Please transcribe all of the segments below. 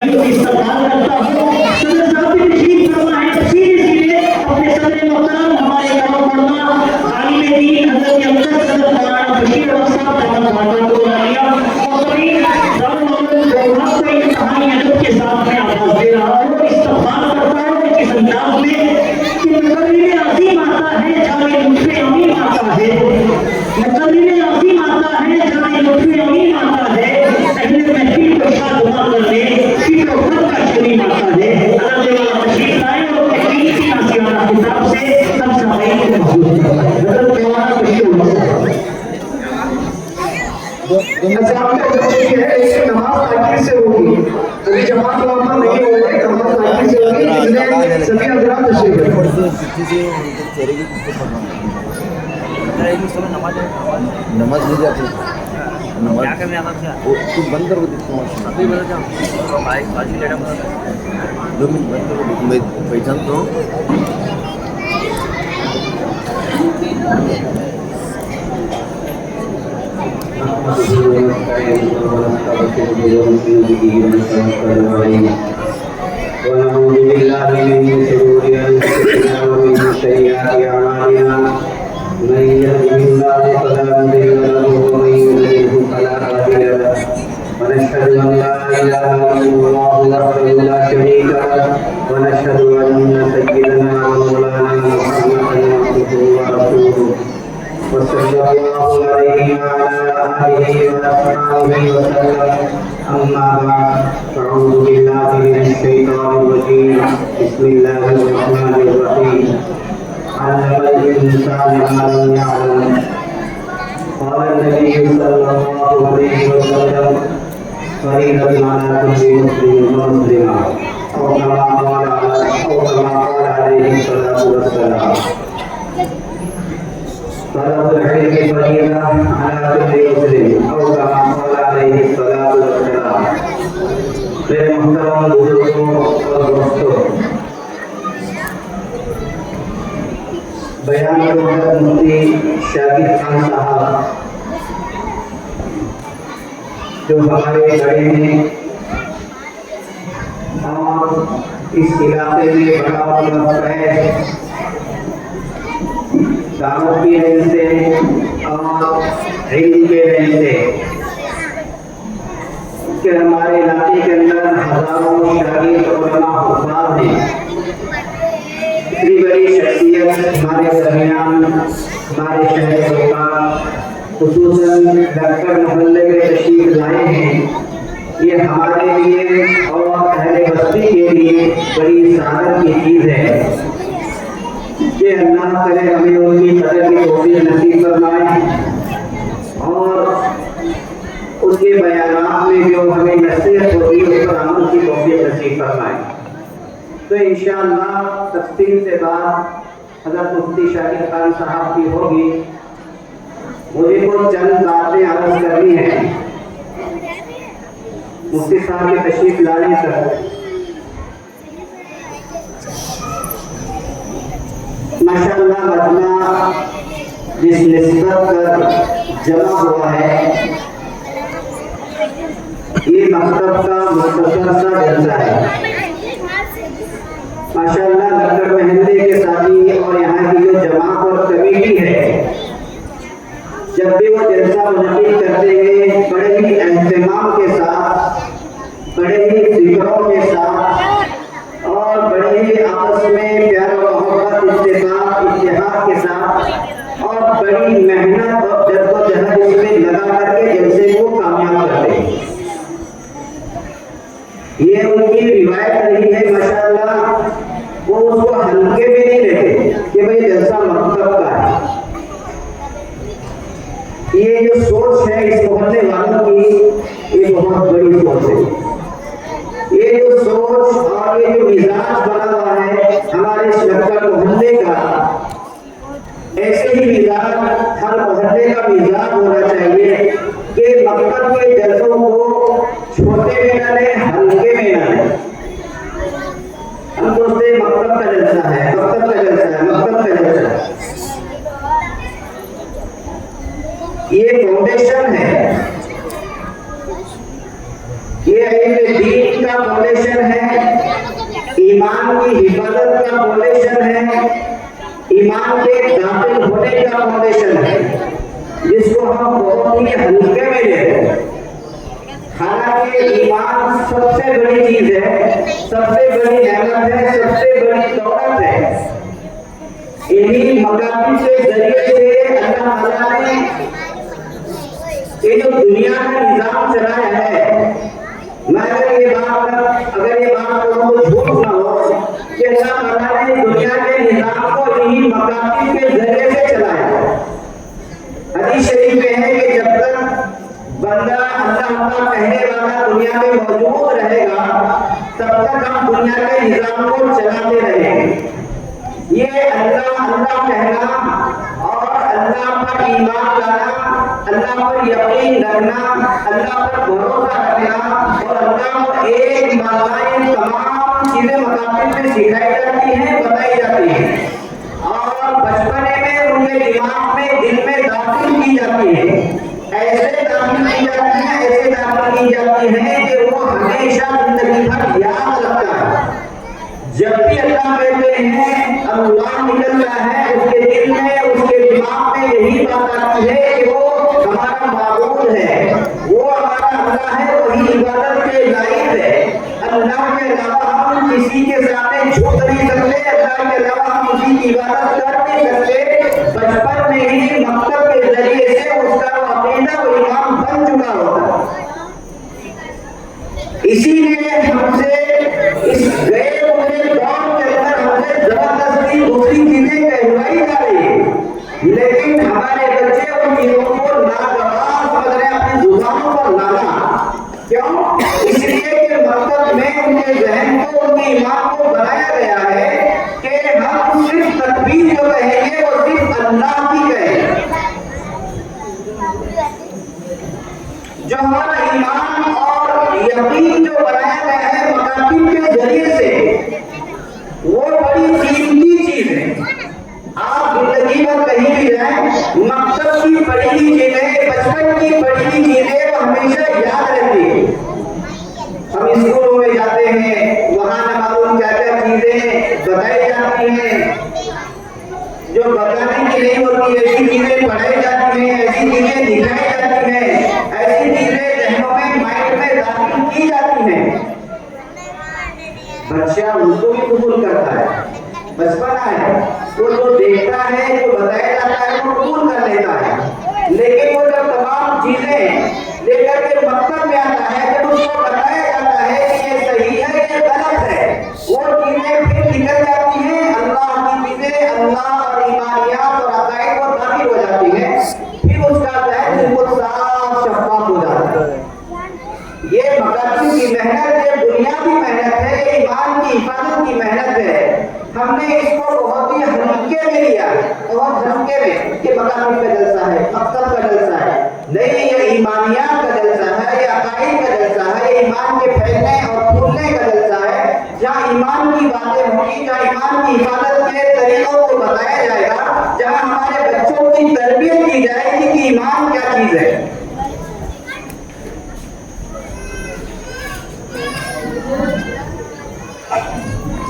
इस्तेमाल करता हूँ। सदर साहब की तशरीफ फरमा है, तफसील इसलिए अपने सदर मोहतरम हमारे करो पढ़ना आलिम दीन हजरत अमजद सदर मौलाना बशीर अहमद साहब दामद बरकatuh आलिया और सभी दारुल मौलूद को इंतहाई अदब के साथ मैं आवाज दे रहा हूँ और इस्तेमाल करता हूँ इस अंदाज में कि मुकर्रिर अज़ीम आता है जाए लुत्फ़े अमीन आता है, मुकर्रिर अज़ीम आता है जाए लुत्फ़े अमीन आता है, अहले महफिल को शादुमा करने फिक्र और गम का शरीक आता है। अल्लाह ताला तशरीफ लाए और तहकीक की नासियाना किताब से सब सामईन को महफूज फरमाए। हज़रत मौलाना बशीर अहमद साहब है नमाज ताकीद से होगी, अभी जमात वहाँ पर नहीं हो रही, नमाज ताकीद से होगी, इसलिए सभी हज़रात तशरीफ नमाज नहीं जाती, नमाज क्या करने आता था तू बंद कर दो, अभी बंद कर भाई बाजी लेना पड़ा 2 मिनट बंद कर, मैं पहचानता हूँ। बयान मुफ्ती शाकिर खान साहब जो हमारे बड़े हैं और इस इलाके में बड़ा मतलब है दावत की रहन से और इल्म के रहन से कि हमारे इलाके के अंदर हजारों शागिर्द उलमा हुफ़ाज़ हैं। इतनी बड़ी शख्सियत हमारे दरमियान हमारे शहर कोटा खुसूसन डॉक्टर मोहल्ले में तशरीफ लाए हैं, ये हमारे लिए और अहले बस्ती के लिए बड़ी सादत की चीज़ है कि अल्लाह करे हमें उनकी कदर की तौफीक नसीब फरमाए और उसके बयानात में जो हमें नसीहत होती है उस पर अमल की तौफीक नसीब फरमाए। तो इंशाअल्लाह तफसील से बात हज़रत मुफ्ती शाकिर खान साहब की होगी। मुझे को चंद बातें अर्ज करनी है मुफ्ती साहब के तशरीफ लाने तक। माशाअल्लाह मजमा जिस निस्बत पर जमा हुआ है ये मकतब का मुख्तसर सा जलसा है। माशाअल्लाह डॉक्टर महंदे के साथी और यहाँ की जो जमात और कमेटी है, जब भी वो जलसा मुनक़िद करते हैं बड़े ही एहतमाम के साथ, बड़े ही ज़िक्रों के साथ और बड़े ही आपस में प्यार मोहब्बत इत्तेहाद के साथ और बड़ी मेहनत और जद्दोजहद इसमें लगा करके जलसे को कामयाब करते हैं। ये उनकी रिवायत रही है माशाअल्लाह, वो उसको हल्के में नहीं लेते कि भाई जलसा मकतब का है। ये जो सोच है इस मोहल्ले वालों की ये बहुत बड़ी सोच है। ये जो सोच और ये जो मिजाज बना हुआ है हमारे इस डॉक्टर मोहल्ले का, ऐसे ही मिजाज हर मोहल्ले का मिजाज होना चाहिए कि मकतब के जलसों को छोटे में न लें, हल्के में न लें। हम सोचते मकतब का जलसा है, मकतब का जलसा है, मकतब का जलसा है। ये फाउंडेशन है, ये फाउंडेशन है, ईमान के दाखिल होने का फाउंडेशन है, जिसको हम बहुत ही हल्के में लेते हैं। हालांकि ईमान सबसे बड़ी चीज है, सबसे बड़ी नेमत है, सबसे बड़ी दौलत है। इन्हीं मकामी के जरिए से अल्लाह ताला ने ये जो दुनिया का निजाम चलाया है, मैं अगर ये बात कहूँ तो झूठ ना हो कि अल्लाह ताला ने दुनिया के निजाम को इन्हीं मकामी के जरिए से चलाया। हदीस शरीफ में है कि जब तक बंदा अल्लाह कहने वाला दुनिया में मौजूद रहेगा, तब तक हम दुनिया के निजाम को चलाते रहेंगे। ये अल्लाह कहना और अल्लाह पर ईमान लाना, अल्लाह पर यकीन रखना, अल्लाह पर भरोसा रखना और अल्लाह को एक मानना, तमाम चीजें मकासद में सिखाई जाती हैं, बताई जाती हैं और बचपने में उनके दिमाग में, दिल में दाखिल की जाती है। ऐसे दाखिल की जाती है, ऐसे दाखिल की जाती है कि वो हमेशा जिंदगी भर याद रखता है। जब भी अल्लाह कहते हैं, अल्लाह निकलता है, उसके दिल में, उसके दिमाग में यही बात आती है कि वो हमारा माबूद है, वो हमारा अल्लाह है, वही इबादत के लायक है। अल्लाह के अलावा हम किसी के सामने झुक नहीं सकते, अल्लाह के अलावा हम किसी की इबादत कर नहीं सकते। बचपन में ही मकसद के जरिए से उसका अकीदा व ईमान बन चुका होता है। इसीलिए हमसे इस गैर जबरदस्ती दूसरी चीजें कहलवाई जा रही है, लेकिन हमारे बच्चे उन चीजों को नागवार समझ रहे हैं, अपनी जुबानों पर लाना। क्यों? इसलिए कि मकसद में उनके जहन को, उनके ईमान को बनाया गया है कि हम सिर्फ तकबीर जो कहेंगे वो सिर्फ अल्लाह की कहेंगे। जो हमारा ईमान और यकीन जो बनाया गया है मकासद के जरिए से, वो बड़ी कीमती चीज है। आप जिंदगी में कहीं भी जाएं, मकसद की पढ़ी हुई चीजें, बचपन की पढ़ी हुई चीजें वो हमेशा याद रहती है। हम स्कूलों में जाते हैं, वहां न मालूम क्या क्या चीजें बताई जाती हैं जो बताने की नहीं होती, ऐसी चीजें पढ़ाई जाती हैं, ऐसी चीजें दिखाई जाती हैं, ऐसी चीजें जहनों में, माइंड में दाखिल की जाती हैं। बच्चा उनको भी कबूल करता है, बचपना है, वो जो देखता है, जो बताया जाता है वो कबूल कर लेता है। लेकिन वो जब तमाम चीजें लेकर के मकसद में आता है, जब उसको बताया जाता है कि ये सही है, ये गलत है, वो चीजें फिर निकल जाती हैं, अल्लाह की चीजें, अल्लाह और ईमानियात और अकायद वो दाखिल हो जाती है। फिर उसका जहन बिल्कुल साफ शफाफ हो जाता है। ये मकासद की मेहनत, ये बुनियादी मेहनत है, ये ईमान की हिफाजत की मेहनत है। हमने इसको बहुत ही हल्के में लिया, बहुत हल्के में। ये मकासद का जलसा है, मकसद का जलसा है, नहीं, ये ईमानियात का जलसा है, ये अकायद का जलसा है, ये ईमान के फैलने और फूलने का जलसा है। जहाँ ईमान की बातें होंगी, जहाँ ईमान की हिफाजत के तरीकों को बताया जाएगा, जहाँ हमारे बच्चों की तरबियत की जाएगी कि ईमान क्या चीज है।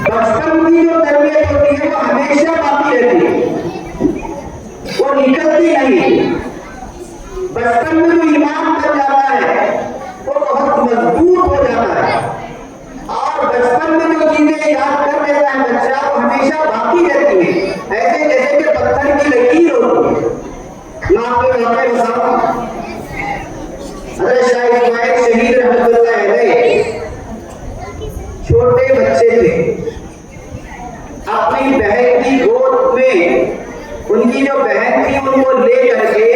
बचपन की जो तरबियत होती है वो हमेशा बाकी रहती है, वो निकलती नहीं। बचपन में जो ईमान बन जाता है वो बहुत मजबूत हो जाता है और बचपन में जो चीजें याद कर लेता है बच्चा, वो हमेशा बाकी रहती है, ऐसे जैसे कि पत्थर की लकीर होती है। मैं आपको वाकई बताऊं, हज़रत शाह इस्माइल शहीद रहमतुल्लाह अलैह छोटे बच्चे थे, अपनी बहन की गोद में उनकी जो बहन थी उनको ले करके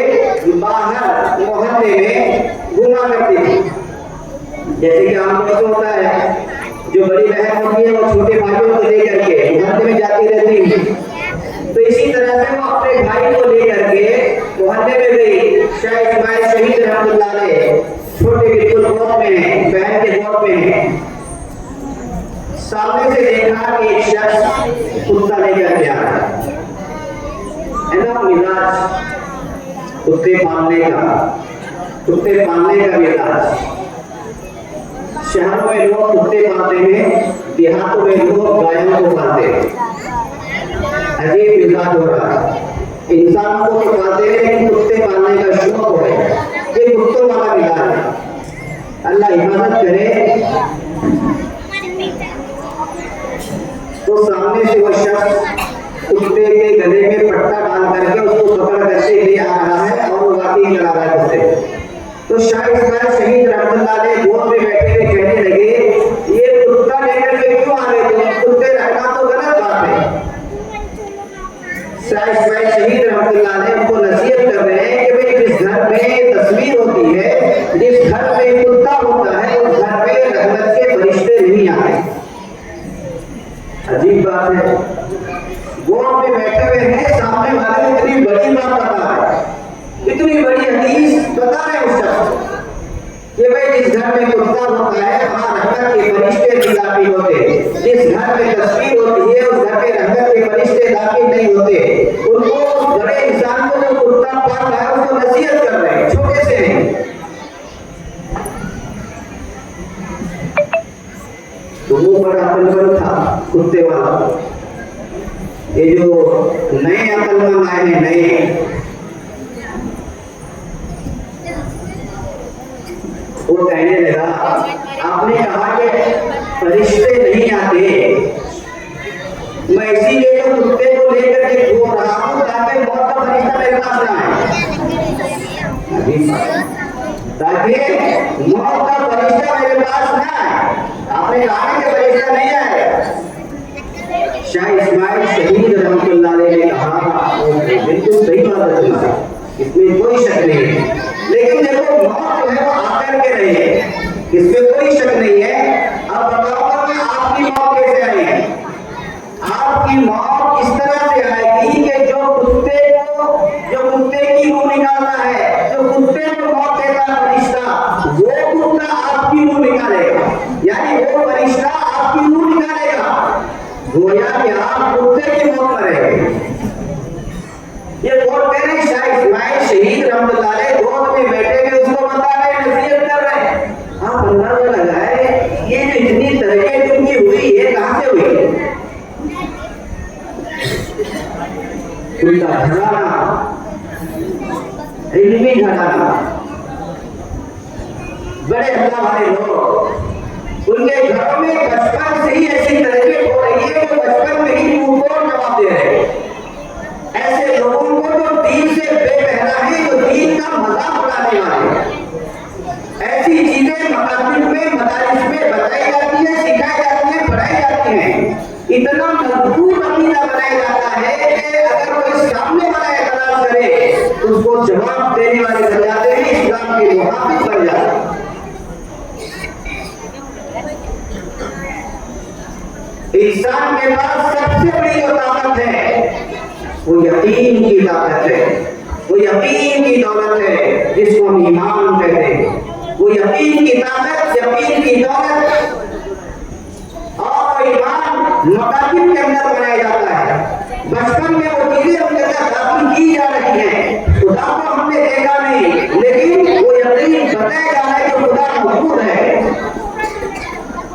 बाहर मोहल्ले में घुमा करती थी। जैसे कि आमतौर पर होता है, जो बड़ी बहन होती है वो छोटे भाइयों को ले करके मोहल्ले में जाती रहती है, तो इसी तरह से वो अपने भाई को ले करके मोहल्ले में गई। शाह इस्माइल शहीद रहमतुल्लाह अलैह छोटे बिल्कुल गोद में है, बहन के गोद में है। सामने से देखा कि एक शख्स कुत्ता लेकर के आ रहा है, ना मिजाज कुत्ते पालने का मिजाज। शहरों में लोग कुत्ते पालते हैं, देहातों में लोग गायों को पालते हैं। अजीब मिजाज हो रहा है। इंसान को तो पालते हैं लेकिन कुत्ते पालने का शौक हो गया। ये कुत्तों वाला मिजाज है। अल्लाह हिफाजत करे। तो सामने से वो शख्स कुत्ते के गले में पट्टा डाल करके उसको पकड़ करके ले आ रहा है और वो वाकई चला रहा है कुत्ते। तो शायद इस्माइल शहीद रहमतुल्लाह अलैह गोद में बैठे हुए कहने लगे, ये कुत्ता लेकर के क्यों आ रहे थे? कुत्ते रखना तो गलत बात है। शायद इस्माइल शहीद रहमतुल्लाह अलैह उनको नसीहत कर रहे हैं कि भाई जिस घर में तस्वीर होती है, जिस घर में कुत्ता होता है, उस घर में रहमत के फरिश्ते नहीं आते। अजीब बात है। गोद में बैठे हुए हैं, सामने वाले इतनी बड़ी बात बता रहा है, इतनी बड़ी हदीस बता रहे उस शख्स कि भाई जिस घर में कुत्ता होता है वहां रहमत के फरिश्ते नहीं दाखिल होते। जिस घर में तस्वीर होती है उस घर में रहमत के फरिश्ते दाखिल नहीं होते। उनको उस बड़े इंसान को जो कुत्ता पाल रहा है उसको नसीहत कर रहे हैं, छोटे से नहीं। तो वो बड़ा अकलमंद था कुत्ते वाला। ये जो नए अकलमंद आए हैं, नए, वो कहने लगा, आपने कहा कि फरिश्ते नहीं आते, मैं इसीलिए तो कुत्ते को लेकर के घूम रहा हूं ताकि मौत का फरिश्ता मेरे पास ना आए, ताकि मौत का फरिश्ता मेरे पास ना आए। आपने कहा कि फरिश्ता नहीं आए। शाह इस्माइल शहीद रहमतुल्लाह अलैह ने कहा, बिल्कुल सही बात है तुम्हारी, इसमें कोई शक नहीं है। लेकिन देखो मौत जो है वो आकर के रही है, इसमें कोई शक नहीं है। अब बताओ कि आपकी मौत कैसे आई है? आपकी मौत इस तरह से आएगी कि जो कुत्ते की रूह निकालता है, जो कुत्ते को मौत देता है फरिश्ता, वो कुत्ता आपकी रूह निकालेगा, यानी वो फरिश्ता आपकी रूह निकालेगा। गोया कि आप कुत्ते की मौत मरेंगे। ये कौन कह रहे हैं? शाह इस्माइल शहीद रहमतुल्लाह अलैह गोद में बैठे हुए उसको बता रहे, नसीहत कर रहे हैं। आप अंदाजा लगाए ये जो इतनी तरक्की तुमकी हुई है कहां से हुई? उनका घराना, इल्मी घराना, बड़े अल्लाह वाले लोग, उनके घरों में बचपन से ही ऐसी तरक्की हो रही है कि बचपन में ही उनको जवाब दे रहे हैं। ऐसे लोगों को जो दीन से बेपहरा है, जो दीन का मजाक उड़ाने वाले, ऐसी चीजें मकातिब में, मदारिस में बताई जाती है, सिखाई जाती है, पढ़ाई जाती है। इतना मजबूत अकीदा बनाया जाता है कि अगर कोई सामने वाला एतराज करे तो उसको जवाब देने वाले बन जाते हैं, इस्लाम के मुहाफिज बन जाते हैं। इंसान के पास सबसे बड़ी जो ताकत है वो यकीन की ताकत है, वो यकीन की दौलत है जिसको हम ईमान कहते हैं। वो यकीन की ताकत, यकीन की दौलत और ईमान मकातिब के अंदर बनाया जाता है। बचपन में वो चीजें अपने अंदर दाखिल की जा रही हैं। खुदा को हमने देखा नहीं, लेकिन वो यकीन बताया जा रहा है कि खुदा मौजूद है।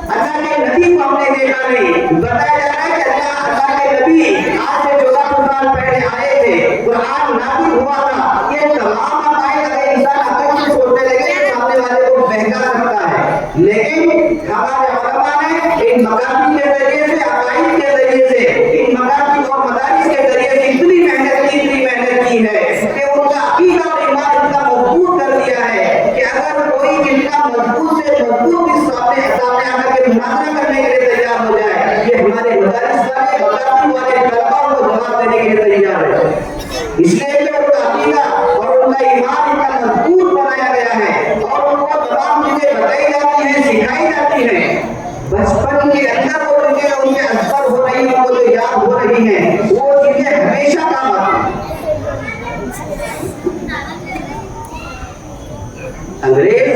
अल्लाह के नबी को हमने देखा नहीं, बताया जा रहा है कि अल्लाह के नबी आज से 1400 साल पहले आए थे, कुरान नाज़िल हुआ था। ये तमाम बातें अगर इंसान अकल से सोचने लगे तो सामने वाले को बहका सकता है। लेकिन हमारे उलमा ने इन मकातिब के जरिए से, अकाइद के जरिए से, इन मकातिब और मदारिस के जरिए से इतनी मेहनत की है कि उनका अकीदा और ईमान इतना मजबूत कर दिया है कि अगर कोई इतना मजबूत से मजबूत इस सामने आकर के मुनाज़रा करने के लिए तैयार हो जाए, ये हमारे मदारिस वाले, मकातिब वाले तलबा को जवाब देने के लिए तैयार है। इसलिए कि उनका अकीदा और उनका ईमान इतना मजबूत बनाया गया है और उनको तमाम चीजें बताई जाती हैं, सिखाई जाती हैं। बचपन के अंदर वो चीजें उनके असर हो रही हैं, उनको जो याद हो रही हैं, वो चीजें हमेशा काम आती हैं। अंग्रेज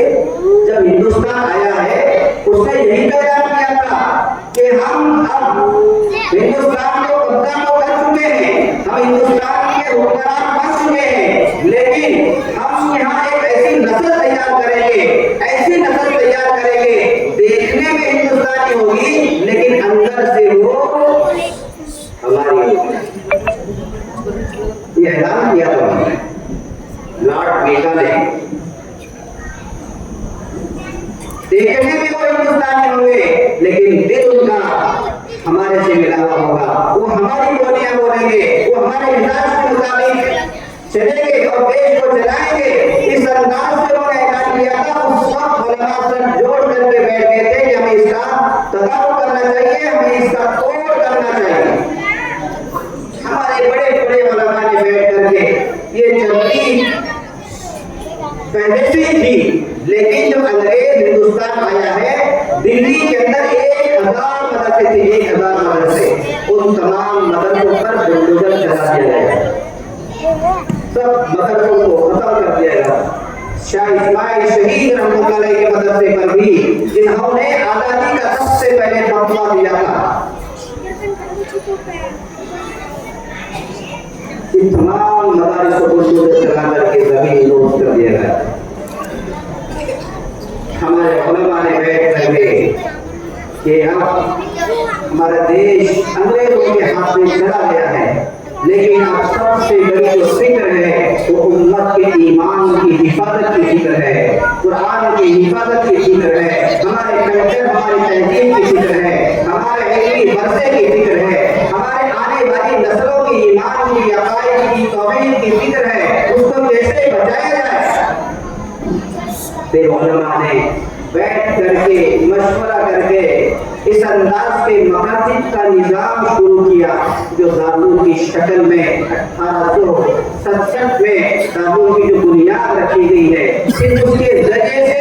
जब हिंदुस्तान आया है उसने यही तैयार किया था कि हम अब हिंदुस्तान को कब्जा तो कर चुके हैं, हम हिंदुस्तान के हुक्मरान बन चुके हैं, लेकिन हम यहाँ एक ऐसी नस्ल तैयार करेंगे, ऐसी नस्ल तैयार करेंगे, देखने में हिंदुस्तानी होगी लेकिन अंदर से वो हमारी होगी। देखने में वो हिंदुस्तानी होंगे लेकिन दिल उनका हमारे से मिला हुआ होगा। वो हमारी बोलियां बोलेंगे, वो हमारे मिजाज के मुताबिक चलेंगे और देश को चलाएंगे। इस अंदाज से उन्होंने ऐलान किया था। उस वक्त उलमा सर जोड़ करके बैठ गए थे कि हमें इसका तदारुक करना चाहिए, हमें इसका तोड़ करना चाहिए। हमारे बड़े बड़े उलमा ने बैठ करके ये चलती पहले से ही थी, लेकिन जब अंग्रेज हिंदुस्तान आया है, दिल्ली के अंदर 1000 मदरसे थे, 1000 मदरसे, उन तमाम मदरसों पर बुलडोजर चला दिया गया, सब मदरसों को खत्म कर दिया गया। शाह इस्माइल शहीद रहमतुल्लाह अलैह के मदरसे पर भी, जिन्होंने आजादी का सबसे पहले फतवा दिया था, इन तमाम मदारिस को बुलडोजर चला करके जमीन नोट कर दिया गया। हमारे उलमा ने बैठ करके कि अब हमारा देश अंग्रेजों के हाथ में चला गया है, लेकिन अब सबसे बड़ी जो फिक्र है वो उम्मत के ईमान की हिफाजत की फिक्र है, कुरान की हिफाजत की फिक्र है, हमारे कल्चर हमारी तहजीब की फिक्र है, हमारे इल्मी वर्से की फिक्र है, हमारे आने वाली नस्लों की ईमान की, अकायद की, तौहीद की फिक्र है, उसको कैसे बचाया जाए। फिर उलमा ने बैठ करके मशवरा करके इस अंदाज के मकासद का निजाम शुरू किया, जो दारुल की शक्ल में 1867 में दारुल की जो बुनियाद रखी गई है, फिर उसके जरिए से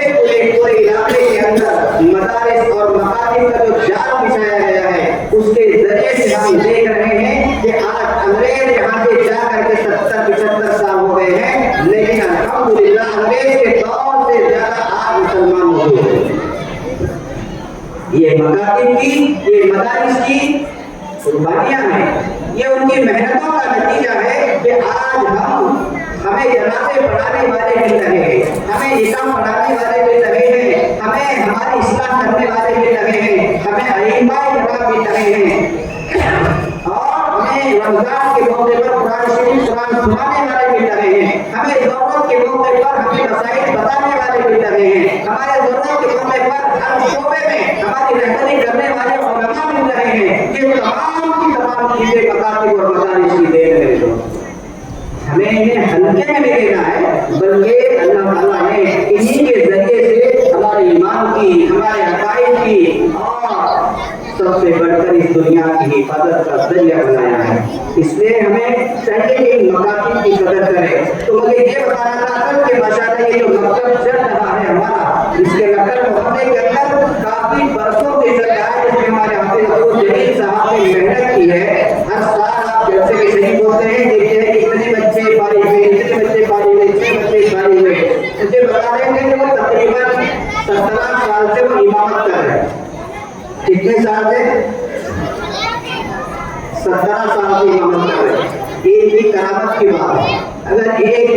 पूरे इलाके के अंदर मदारिस और मकासद का जो जाल बिछाया गया है, उसके जरिए से हम देख रहे हैं कि आज अंग्रेज यहाँ से जा करके 70-75 साल हो गए हैं, लेकिन अल्हम्दुलिल्लाह अंग्रेज के दौर से ज्यादा आज मुसलमान मौजूद हैं। ये मकातिब की, ये मदारिस की कुर्बानियां हैं, ये उनकी मेहनतों का नतीजा है कि आज हमें जनाजे पढ़ाने वाले मिल रहे हैं, हमें निकाह पढ़ाने वाले मिल रहे हैं, हमें हमारी इस्लाह करने वाले मिल रहे हैं, हमें अइम्माए किराम मिल रहे हैं, और हमें रमजान के मौके पर कुरान शरीफ कुरान सुनाने वाले मिल रहे हैं, हमें ज़रूरत के मौके पर हमें मसाइल बताने वाले मिल रहे हैं, हमारे ज़रूरत के मौके पर हर शोबे में हमारी रहबरी करने वाले उलमा मिल रहे हैं। ये तमाम की तमाम चीजें मकातिब और मदारिस की देन है। तो हमें इन्हें हल्के में नहीं लेना है, बल्कि अल्लाह ताला ने इन्हीं के जरिए से हमारे ईमान की, हमारे अकायद की और सबसे बढ़कर इस दुनिया की हिफाजत का जरिया बनाया है। इसलिए हमें चाहिए कि मकातिब की कदर करें। तो मुझे ये बताना था कल के माशाअल्लाह ये जो मकतब चल रहा है हमारा, इसके लखनऊ मोहल्ले के अंदर काफी बरसों से चल रहा है, जिसमें हमारे हाफिज अब्दुल जलील साहब ने मेहनत की है। हर साल आप जैसे कि सही बोलते हैं, देखते हैं कि इतने बच्चे पारी हुए, इतने बच्चे पारी हुए, इतने बच्चे पारी हुए, मुझे बता रहे थे कि वो तकरीबन 17 साल से वो इमामत कर रहे हैं। कितने साल से? 17 साल से इमामत कर रहे हैं। एक भी करामत की बात है, अगर एक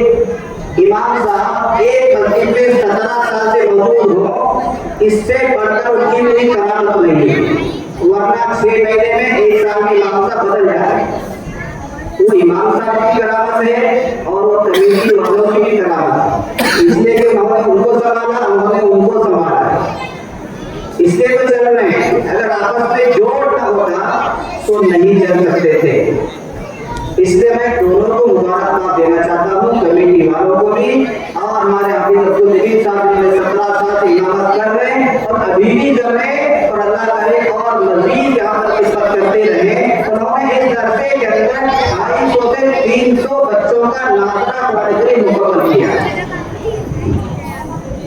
इमाम साहब एक मस्जिद में 17 साल से मौजूद हो, इससे बढ़कर उनकी कोई करामत नहीं है, वरना 6 महीने में 1 साल में इमाम साहब बदल जाता है। वो इमाम साहब की करामत है और वो तमीज़ी वालों की भी करामत है, इसलिए कि उन्होंने उनको संभाला, उन्होंने उनको संभाला, इसलिए तो चल रहे हैं। अगर आपस में जोड़ ना होता तो नहीं चल सकते थे। इसलिए मैं दोनों को मुबारकबाद देना चाहता हूँ, कमेटी वालों को भी और हमारे हाफिज अब्दुल जलील साहब ने 17 साल से इमामत कर रहे हैं और अभी भी कर रहे हैं, और अल्लाह करे और मजीद यहाँ पर खिदमत करते रहे। उन्होंने इस दरसे के अंदर 250 से 300 बच्चों का नाज़रा पढ़ाई मुकम्मल किया,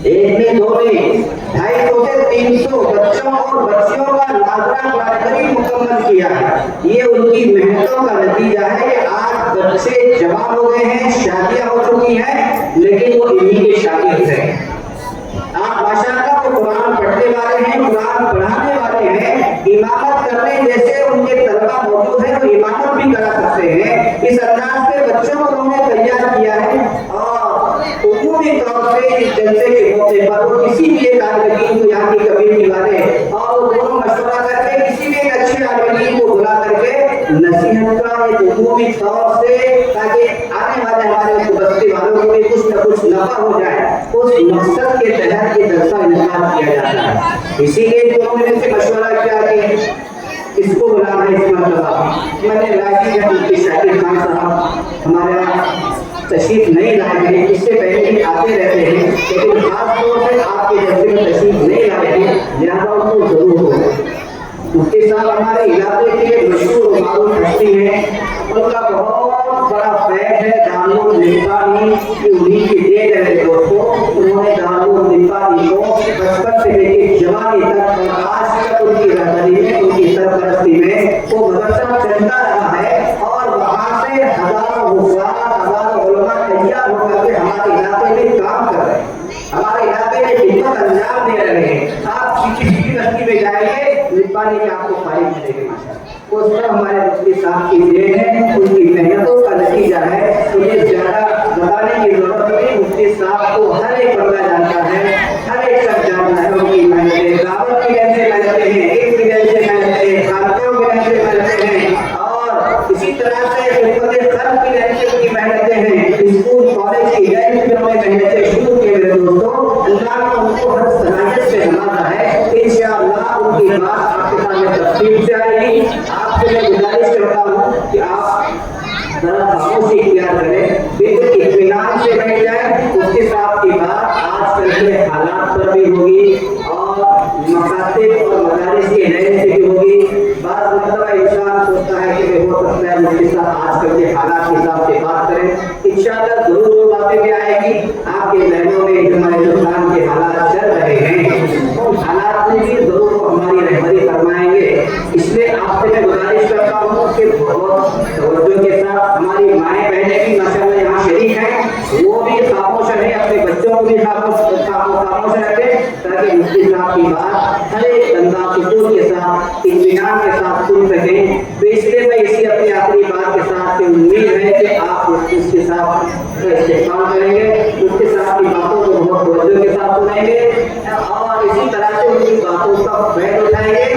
एक में दो में 250 से 300 बच्चों और बच्चियों का नाज़रा पढ़ाई मुकम्मल किया है। ये उनकी मेहनतों का नतीजा है कि आज बच्चे जवान हो गए हैं, शादियां हो चुकी हैं, लेकिन वो इन्हीं के शागिर्द हैं। आप माशाअल्लाह को कुरान पढ़ने वाले हैं, कुरान पढ़ाने वाले हैं, इमामत करने जैसे उनके तलबा मौजूद हैं, वो इमामत भी करा सकते हैं। इस अंदाज से बच्चों को उन्होंने तैयार किया है और उमूमी तौर से इस जलसे के मौके पर वो किसी भी एक आदमी को यहाँ की कमेटी वाले और दोनों मशवरा करके किसी भी एक अच्छे आदमी को बुला करके नसीहत का एक उमूमी तौर से, ताकि आने वाले हमारे बस्ती वालों को भी कुछ न कुछ नफा हो जाए, उस मकसद के तहत ये जलसा इनका किया जाता है। इसीलिए दोनों ने से मशवरा किया कि इसको बुलाना है इस मरतबा। मैंने राजी जब मुफ्ती शाकिर खान साहब हमारे तशरीफ नहीं लाए थे, इससे पहले भी आते रहते हैं, लेकिन खास तौर से आपके जलसे में तशरीफ नहीं लाए थे, लिहाजा उनको जरूर हो। मुफ्ती साहब हमारे इलाके के मशहूर और मारूफ हस्ती हैं, उनका बहुत बड़ा फैज है दारुल निफानी की, उन्हीं की देन है दोस्तों। उन्होंने दारुल निफानी को बचपन से लेकर जवानी तक और आज तक उनकी रहबरी में, उनकी सरपरस्ती में वो मदरसा चलता रहा है और वहाँ से हजारों हुफ़ाज़, हजारों उलमा तैयार होकर के हमारे इलाके में काम कर रहे हैं, हमारे इलाके में खिदमत अंजाम दे रहे हैं। आप किसी बस्ती में जाएंगे, निपानी के आपको फाइल मिलेगी माशाअल्लाह। वो सब हमारे मुफ्ती साहब की देन है, उनकी मेहनतों का नतीजा है। मुझे ज्यादा बताने की जरूरत नहीं, मुफ्ती साहब को हर एक बंदा जानता है, हर एक सब जानता है उनकी मेहनतें। दावत की वजह से मेहनतें हैं, एक की वजह से मेहनतें हैं, खानों की वजह से मेहनतें हैं, और इसी तरह से खिदमत खल्क़ की वजह से उनकी मेहनतें हैं। स्कूल कॉलेज की वजह से उन्होंने मेहनतें शुरू की मेरे दोस्तों। अल्लाह ने उनको हर सलाहियत से नवाजा है। इंशाअल्लाह उनकी बात आपके सामने तफसील से आएगी। आपसे मैं गुजारिश करता हूँ कि आप जरा खामोशी इख्तियार करें, बिल्कुल इत्मीनान से बैठ जाए। मुफ्ती साहब की बात आजकल के हालात पर भी होगी और मकातिब और मदारिस के नए से भी होगी। बात मतलब इंसान सोचता है कि हो सकता है मुफ्ती साहब आजकल के हालात के हिसाब से बात करें। इंशाअल्लाह जरूर वो बातें भी आएगी। आपके महलों में हमारे हिंदुस्तान के हालात चल रहे हैं, उन हालात में भी जरूर वो हमारी रहबरी फरमाएंगे। इसलिए आपसे मैं गुजारिश करता हूँ कि बहुत तवज्जो के साथ हमारी माएँ बहनें भी माशाअल्लाह यहाँ शरीक हैं, वो भी खामोश रहे, अपने बच्चों को भी खामोश रखें, ताकि मुफ्ती साहब की बात हर एक बंदा सुकून के साथ, इत्मीनान के साथ सुन सकें। तो इसलिए मैं इसी अपनी आखिरी बात के साथ उम्मीद है कि आप मुफ्ती साहब का इस्तेमाल करेंगे, मुफ्ती साहब की बातों को बहुत तवज्जो के साथ सुनेंगे और इसी तरह से उनकी बातों का फैल उठाएंगे